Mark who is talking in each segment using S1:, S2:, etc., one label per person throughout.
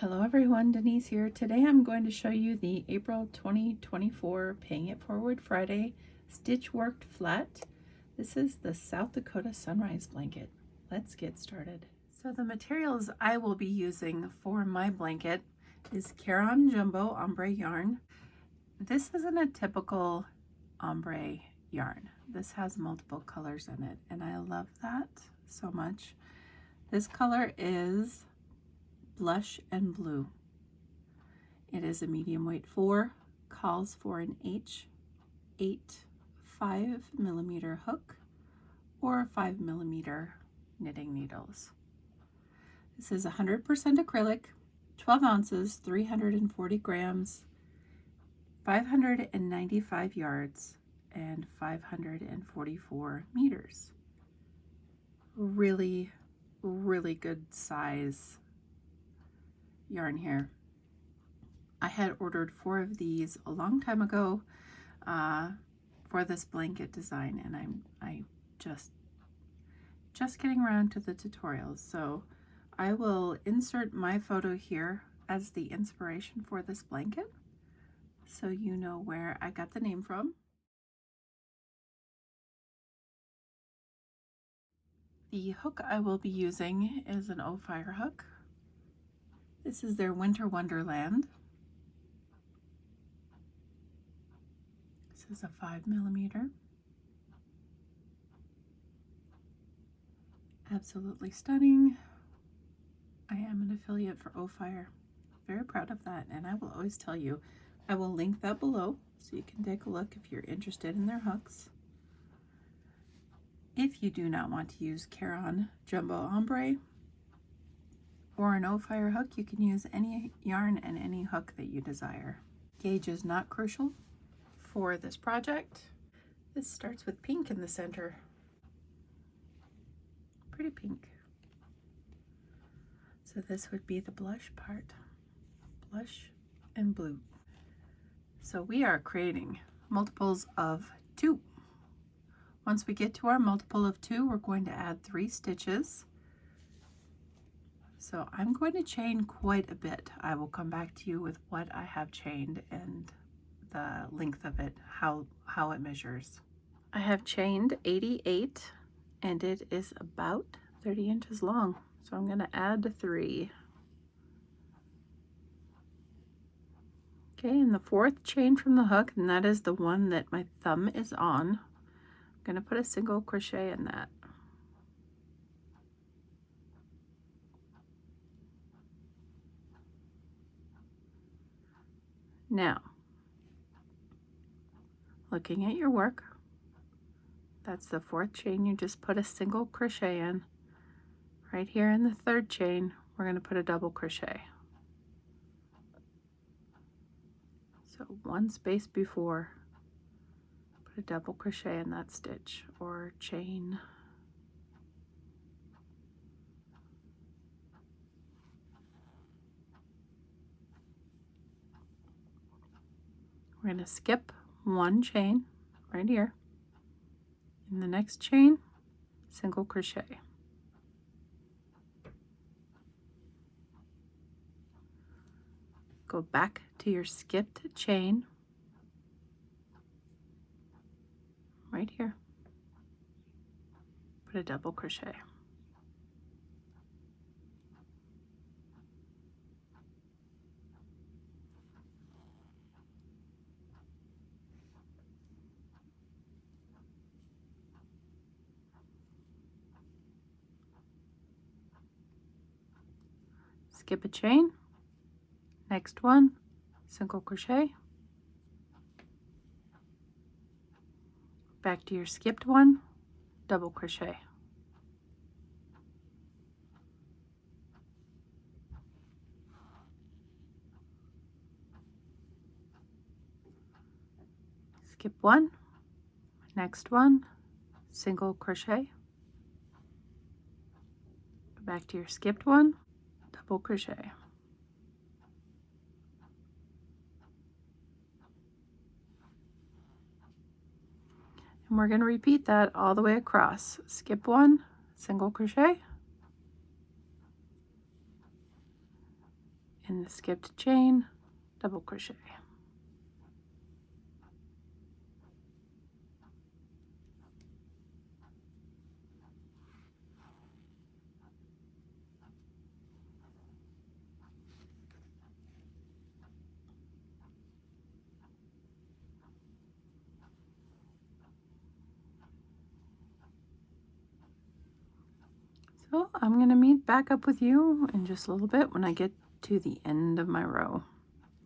S1: Hello everyone, Denise here. Today I'm going to show you the April 2024 Paying It Forward Friday Stitch Worked Flat. This is the South Dakota Sunrise Blanket. Let's get started. So the materials I will be using for my blanket is Caron Jumbo ombre yarn. This isn't a typical ombre yarn. This has multiple colors in it and I love that so much. This color is blush and blue. It is a medium weight 4, calls for an H8 5mm hook or 5mm knitting needles. This is 100% acrylic, 12 ounces, 340 grams, 595 yards, and 544 meters. Really, really good size yarn here. I had ordered 4 of these a long time ago for this blanket design, and I just getting around to the tutorials. So I will insert my photo here as the inspiration for this blanket, so you know where I got the name from. The hook I will be using is an Ophire hook. This is their Winter Wonderland. This is a 5mm. Absolutely stunning. I am an affiliate for Ophire. Very proud of that, and I will always tell you, I will link that below so you can take a look if you're interested in their hooks. If you do not want to use Caron Jumbo ombre or an Ophire hook, you can use any yarn and any hook that you desire. Gauge is not crucial for this project. This starts with pink in the center. Pretty pink. So this would be the blush part. Blush and blue. So we are creating multiples of 2. Once we get to our multiple of 2, we're going to add 3 stitches. So I'm going to chain quite a bit. I will come back to you with what I have chained and the length of it, how it measures. I have chained 88 and it is about 30 inches long. So I'm going to add 3. Okay, and the 4th chain from the hook, and that is the one that my thumb is on. I'm going to put a single crochet in that. Now, looking at your work, that's the 4th chain. You just put a single crochet in. Right here in the 3rd chain, we're going to put a double crochet. So 1 space before, put a double crochet in that stitch or chain. We're going to skip 1 chain right here. In the next chain, single crochet. Go back to your skipped chain right here. Put a double crochet. Skip a chain, next one, single crochet, back to your skipped one, double crochet. Skip 1, next one, single crochet, back to your skipped one, double crochet. And we're going to repeat that all the way across. Skip 1, single crochet, in the skipped chain, double crochet. So I'm going to meet back up with you in just a little bit when I get to the end of my row.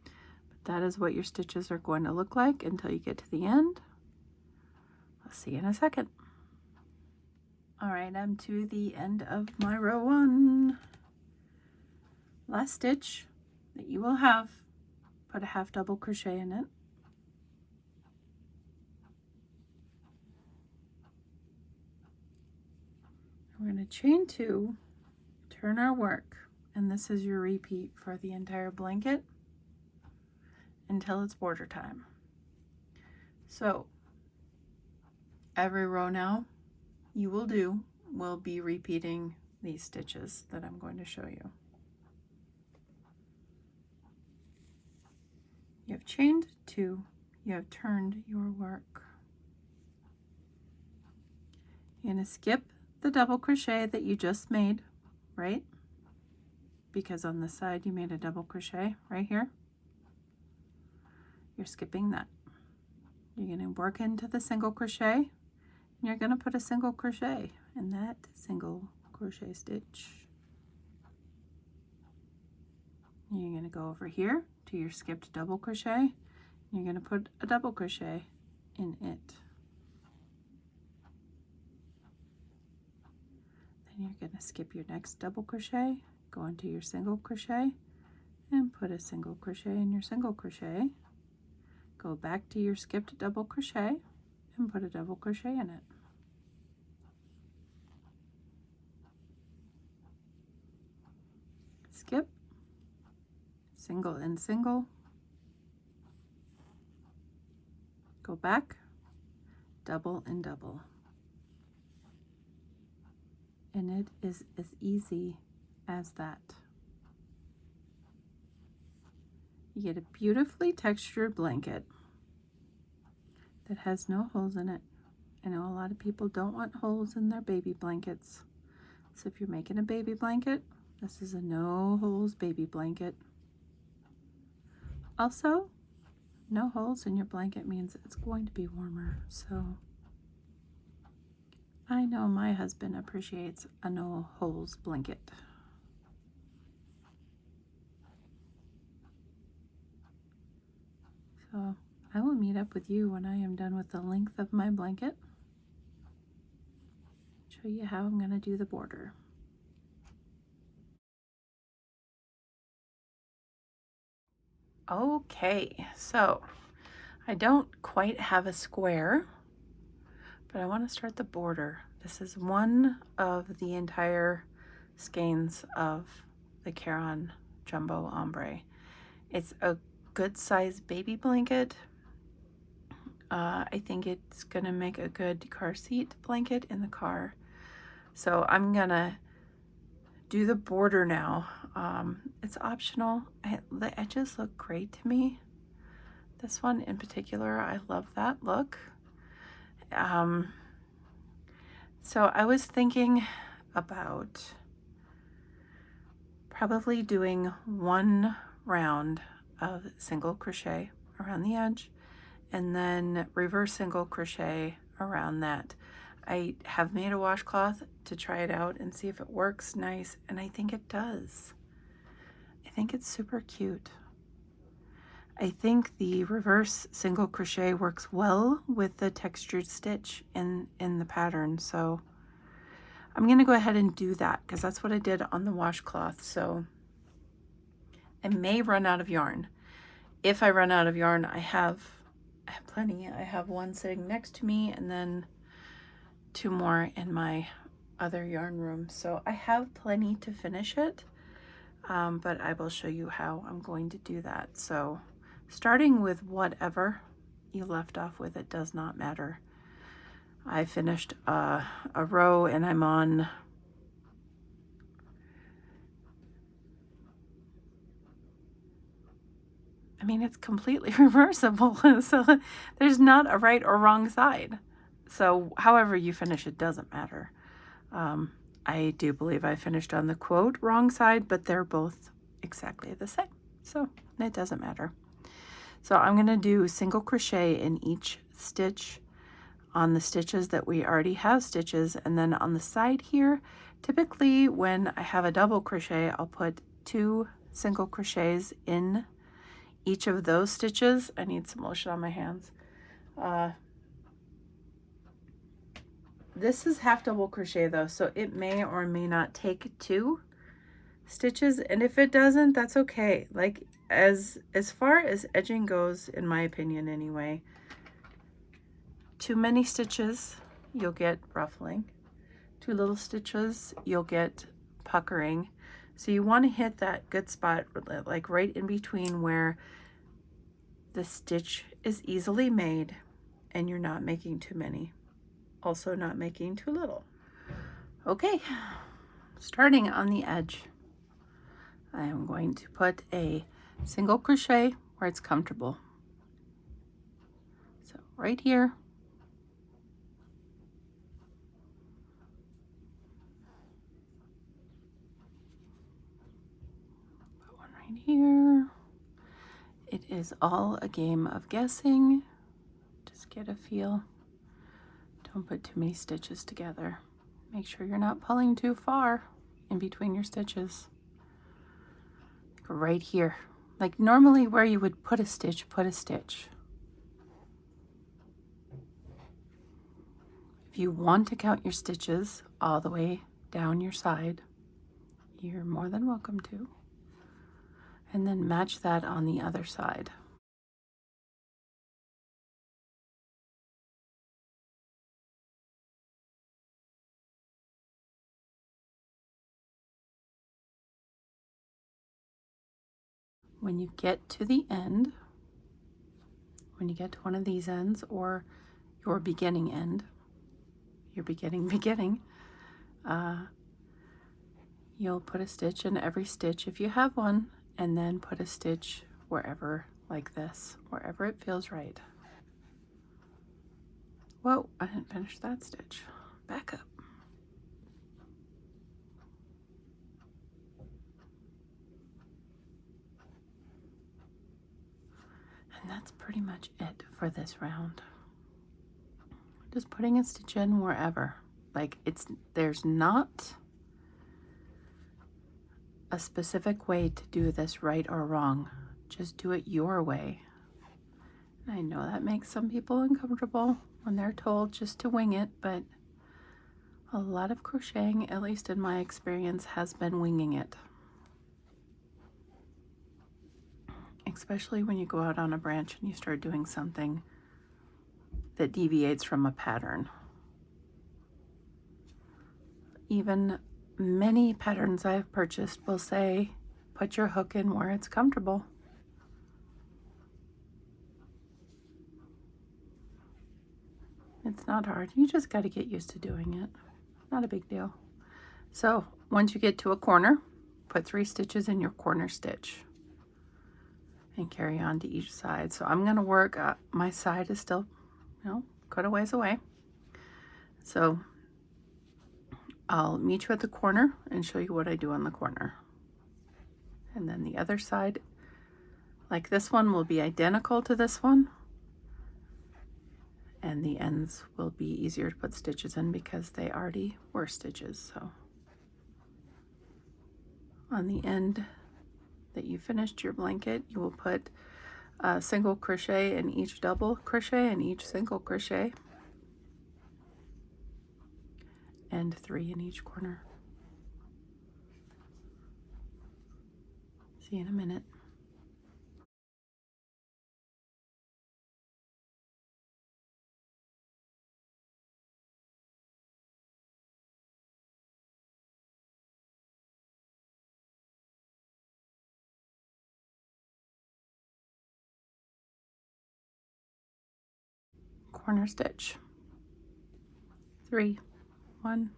S1: But that is what your stitches are going to look like until you get to the end. I'll see you in a second. All right, I'm to the end of my row 1. Last stitch that you will have, put a half double crochet in it. We're going to chain 2, turn our work, and this is your repeat for the entire blanket until it's border time. So every row now you will be repeating these stitches that I'm going to show you. You have chained 2, you have turned your work. You're going to skip the double crochet that you just made, right? Because on the side you made a double crochet right here. You're skipping that. You're going to work into the single crochet, and you're going to put a single crochet in that single crochet stitch. And you're going to go over here to your skipped double crochet, and you're going to put a double crochet in it. Then you're going to skip your next double crochet, go into your single crochet, and put a single crochet in your single crochet. Go back to your skipped double crochet and put a double crochet in it. Skip, single and single, go back, double and double. And it is as easy as that. You get a beautifully textured blanket that has no holes in it. I know a lot of people don't want holes in their baby blankets. So if you're making a baby blanket, this is a no holes baby blanket. Also, no holes in your blanket means it's going to be warmer. So I know my husband appreciates a no holes blanket. So I will meet up with you when I am done with the length of my blanket. Show you how I'm going to do the border. Okay, so I don't quite have a square, but I want to start the border. This is one of the entire skeins of the Caron Jumbo ombré. It's a good size baby blanket. I think it's gonna make a good car seat blanket in the car. So I'm gonna do the border now. It's optional. It just look great to me. This one in particular, I love that look. So I was thinking about probably doing one round of single crochet around the edge and then reverse single crochet around that. I have made a washcloth to try it out and see if it works nice, and I think it does. I think it's super cute. I think the reverse single crochet works well with the textured stitch in the pattern, so I'm gonna go ahead and do that because that's what I did on the washcloth. So I may run out of yarn. If I run out of yarn, I have plenty. I have one sitting next to me and then 2 more in my other yarn room. So I have plenty to finish it, but I will show you how I'm going to do that. So starting with whatever you left off with, it does not matter. I finished a row and I'm on I mean, it's completely reversible. So there's not a right or wrong side. So however you finish, it doesn't matter. I do believe I finished on the quote wrong side, but they're both exactly the same. So it doesn't matter. So I'm going to do single crochet in each stitch on the stitches that we already have stitches, and then on the side here, typically when I have a double crochet, I'll put 2 single crochets in each of those stitches. I need some lotion on my hands. This is half double crochet though, so it may or may not take 2 stitches, and if it doesn't, that's okay. Like as far as edging goes, in my opinion anyway, too many stitches, you'll get ruffling. Too little stitches, you'll get puckering. So you want to hit that good spot, like right in between where the stitch is easily made and you're not making too many. Also not making too little. Okay, starting on the edge, I am going to put a single crochet where it's comfortable. So right here, put one right here. It is all a game of guessing. Just get a feel. Don't put too many stitches together. Make sure you're not pulling too far in between your stitches. Like right here. Like normally where you would put a stitch, put a stitch. If you want to count your stitches all the way down your side, you're more than welcome to. And then match that on the other side. When you get to the end, when you get to one of these ends or your beginning end, your beginning, you'll put a stitch in every stitch if you have one, and then put a stitch wherever, like this, wherever it feels right. Whoa, I didn't finish that stitch. Back up. And that's pretty much it for this round. Just putting a stitch in wherever. Like there's not a specific way to do this right or wrong. Just do it your way. I know that makes some people uncomfortable when they're told just to wing it, but a lot of crocheting, at least in my experience, has been winging it. Especially when you go out on a branch and you start doing something that deviates from a pattern. Even many patterns I've purchased will say, put your hook in where it's comfortable. It's not hard. You just got to get used to doing it. Not a big deal. So once you get to a corner, put 3 stitches in your corner stitch and carry on to each side. So I'm going to work, my side is still, quite a ways away. So I'll meet you at the corner and show you what I do on the corner. And then the other side, like this one, will be identical to this one. And the ends will be easier to put stitches in because they already were stitches. So on the end that you finished your blanket, you will put a single crochet in each double crochet and each single crochet, and 3 in each corner. See you in a minute. Corner stitch. 3, 1,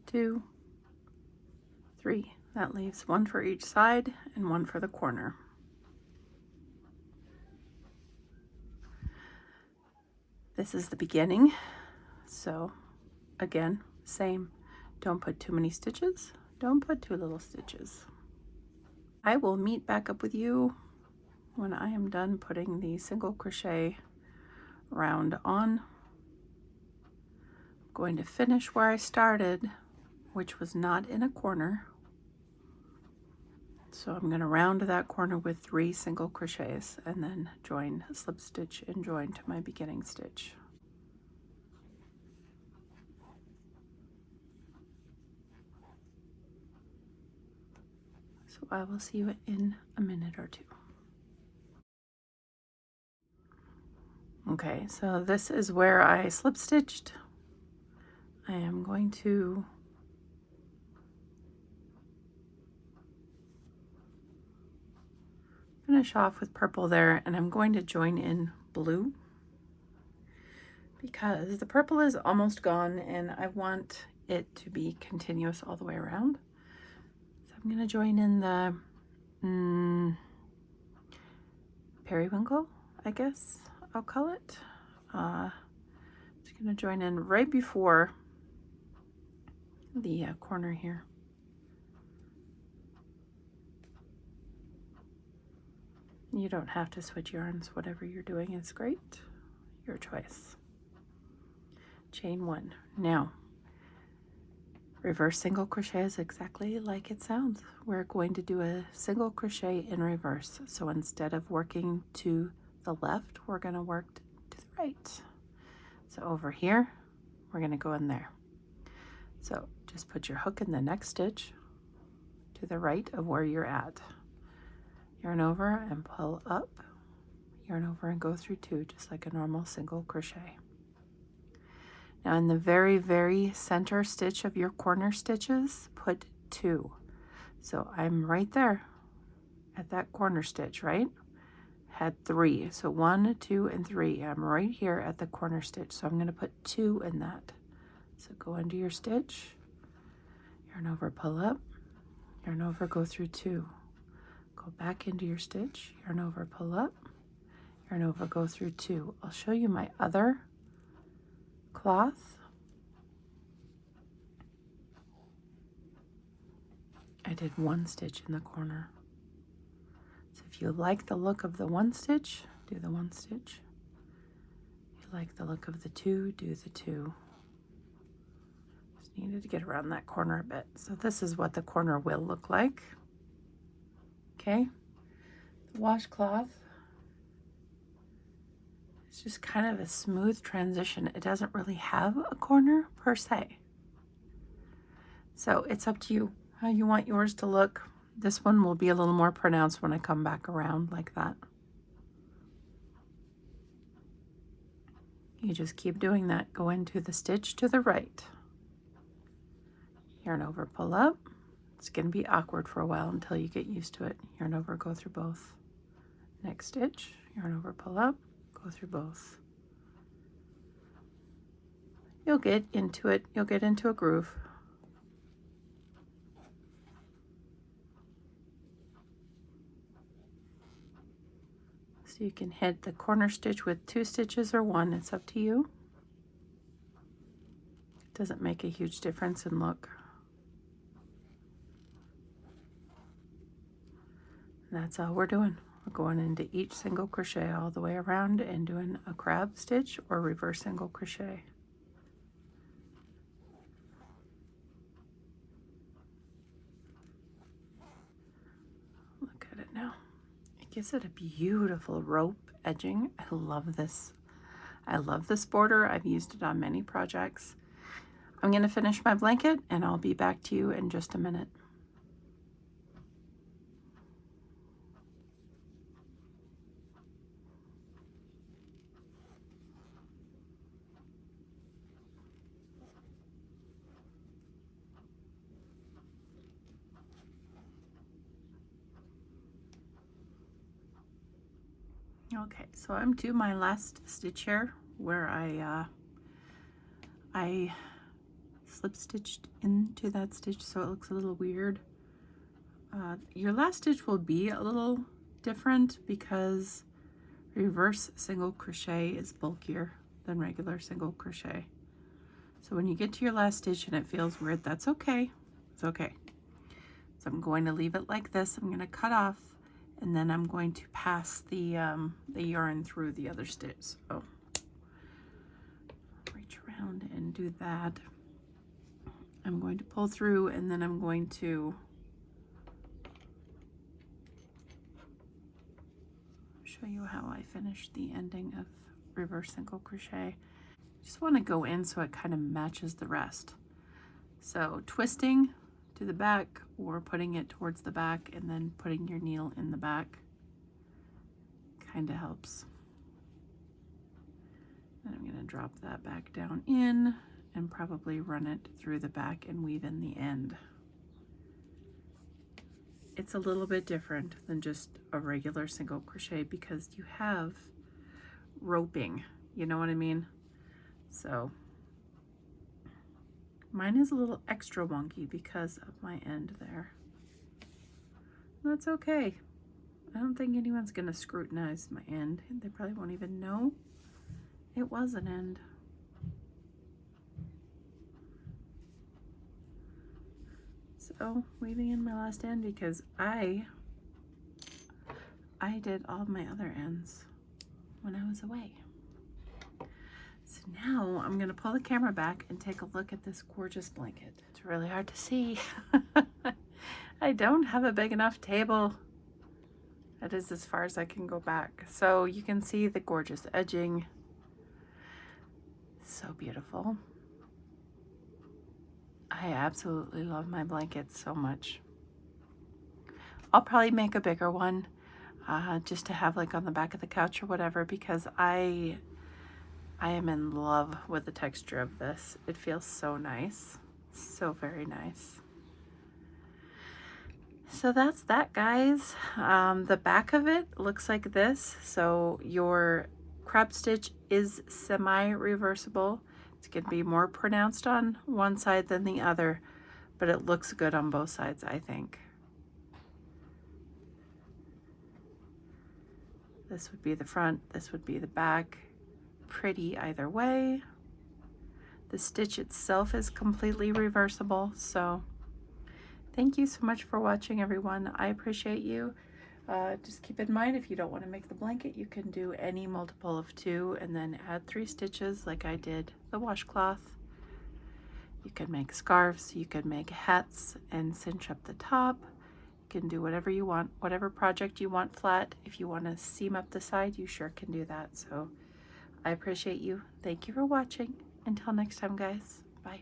S1: 2, 3. That leaves 1 for each side and 1 for the corner. This is the beginning. So again, same. Don't put too many stitches. Don't put too little stitches. I will meet back up with you when I am done putting the single crochet round on. I'm going to finish where I started, which was not in a corner. So I'm going to round that corner with 3 single crochets and then join, slip stitch and join to my beginning stitch. So I will see you in a minute or two. Okay, so this is where I slip stitched. I am going to finish off with purple there, and I'm going to join in blue because the purple is almost gone and I want it to be continuous all the way around. So I'm going to join in the periwinkle, I guess I'll call it. Just going to join in right before the corner here. You don't have to switch yarns. Whatever you're doing is great. Your choice. Chain 1. Now, reverse single crochet is exactly like it sounds. We're going to do a single crochet in reverse. So instead of working to the left, we're going to work to the right. So over here, we're going to go in there. So just put your hook in the next stitch to the right of where you're at. Yarn over and pull up, yarn over and go through 2, just like a normal single crochet. Now in the very, very center stitch of your corner stitches, put 2. So I'm right there at that corner stitch, right? Had 3, so 1, 2, and 3. I'm right here at the corner stitch, so I'm going to put 2 in that. So go into your stitch, yarn over, pull up, yarn over, go through 2. Go back into your stitch, yarn over, pull up, yarn over, go through 2. I'll show you my other cloth. I did 1 stitch in the corner. So if you like the look of the 1 stitch, do the 1 stitch. If you like the look of the 2, do the 2. Just needed to get around that corner a bit. So this is what the corner will look like. Okay, the washcloth is just kind of a smooth transition. It doesn't really have a corner per se. So it's up to you how you want yours to look. This one will be a little more pronounced when I come back around like that. You just keep doing that. Go into the stitch to the right. Yarn over, pull up. It's going to be awkward for a while until you get used to it. Yarn over, go through both. Next stitch, yarn over, pull up, go through both. You'll get into it. You'll get into a groove. So you can hit the corner stitch with 2 stitches or 1. It's up to you. It doesn't make a huge difference in look. That's all we're doing. We're going into each single crochet all the way around and doing a crab stitch or reverse single crochet. Look at it now. It gives it a beautiful rope edging. I love this. I love this border. I've used it on many projects. I'm going to finish my blanket and I'll be back to you in just a minute. Okay, so I'm to my last stitch here where I slip stitched into that stitch so it looks a little weird. Your last stitch will be a little different because reverse single crochet is bulkier. than regular single crochet. So when you get to your last stitch and it feels weird, that's okay. It's okay. So I'm going to leave it like this. I'm going to cut off, and then I'm going to pass the yarn through the other stitch. So reach around and do that. I'm going to pull through, and then I'm going to show you how I finished the ending of reverse single crochet. Just want to go in so it kind of matches the rest. So twisting to the back or putting it towards the back and then putting your needle in the back kind of helps. And I'm going to drop that back down in and probably run it through the back and weave in the end. It's a little bit different than just a regular single crochet because you have roping, you know what I mean? So mine is a little extra wonky because of my end there. That's okay. I don't think anyone's gonna scrutinize my end. They probably won't even know it was an end. So weaving in my last end because I did all my other ends when I was away. So now I'm gonna pull the camera back and take a look at this gorgeous blanket. It's really hard to see. I don't have a big enough table. That is as far as I can go back. So you can see the gorgeous edging. So beautiful. I absolutely love my blanket so much. I'll probably make a bigger one just to have like on the back of the couch or whatever, because I am in love with the texture of this. It feels so nice. So very nice. So that's that, guys. The back of it looks like this. So your crop stitch is semi-reversible. It's going to be more pronounced on one side than the other, but it looks good on both sides, I think. This would be the front, this would be the back. Pretty either way. The stitch itself is completely reversible, so thank you so much for watching, everyone. I appreciate you. Just keep in mind, if you don't want to make the blanket, you can do any multiple of 2 and then add 3 stitches like I did the washcloth. You can make scarves, you can make hats and cinch up the top. You can do whatever you want, whatever project you want flat. If you want to seam up the side, you sure can do that. So I appreciate you. Thank you for watching. Until next time, guys. Bye.